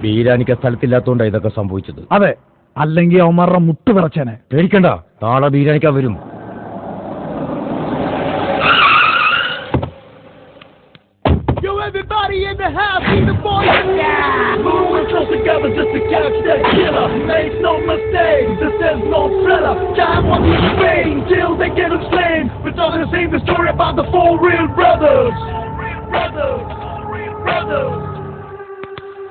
ബീരാനിക്ക് സ്ഥലത്തില്ലാത്തോണ്ടാ ഇതൊക്കെ സംഭവിച്ചത്. അതെ, അല്ലെങ്കിൽ അവന്മാരുടെ മുട്ട് വിറച്ചേനെ. പേടിക്കണ്ട, നാളെ ബീരാനിക്ക വരും. Everybody in the house, see the boys. Yeah. Moving close together just to catch that killer. Make no mistake, this is no thriller. Time wants to pain till they get him slain. We're talking the same story about the four real brothers. Brothers.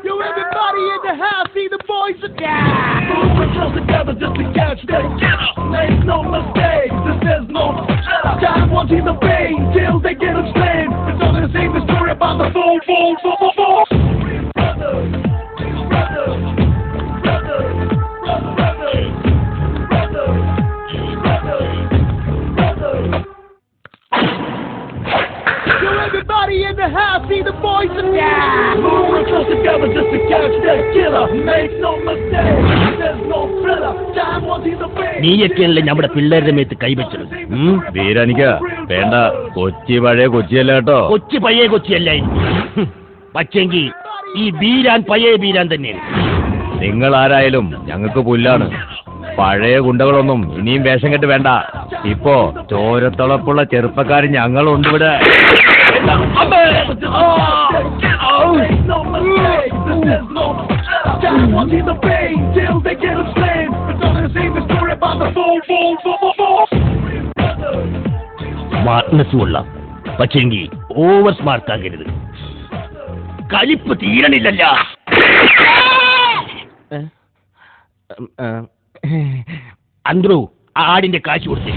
Yo, everybody in the house, see the boys. Yeah. Moving close together just to catch that killer. Make no mistake, this is no thriller. Time wants to pain till they get him slain. We're talking the same story about the four brothers. Yo, everybody in the house, see the boys. Yeah. Moving close together just to catch that killer. Make no mistake, there's no thriller. Time wants to pain. നീയൊക്കെയല്ലേ നമ്മുടെ പിള്ളേരുടെ മേത്ത് കൈവച്ചത്. ബീരാനിക്ക വേണ്ട, കൊച്ചി പഴയ കൊച്ചിയല്ല കേട്ടോ. കൊച്ചി പഴയ കൊച്ചിയല്ലായിരുന്നു. പക്ഷെങ്കിൽ ഈ ബീരാൻ പഴയ ബീരാൻ തന്നെയാണ്. നിങ്ങൾ ആരായാലും ഞങ്ങൾക്ക് പുല്ലാണ്. പഴയ ഗുണ്ടകളൊന്നും ഇനിയും വേഷം കെട്ട് വേണ്ട. ഇപ്പോ ചോരത്തിളപ്പുള്ള ചെറുപ്പക്കാർ ഞങ്ങളുണ്ട് ഇവിടെ. സ്മാർട്ട്നെസ് കൊള്ളാം, പക്ഷെങ്കിൽ ഓവർ സ്മാർട്ട് ആകരുത്. കലിപ്പ് തീരണില്ലല്ല. അന്ത്രു, ആടിന്റെ കാശ് കൊടുത്തേ.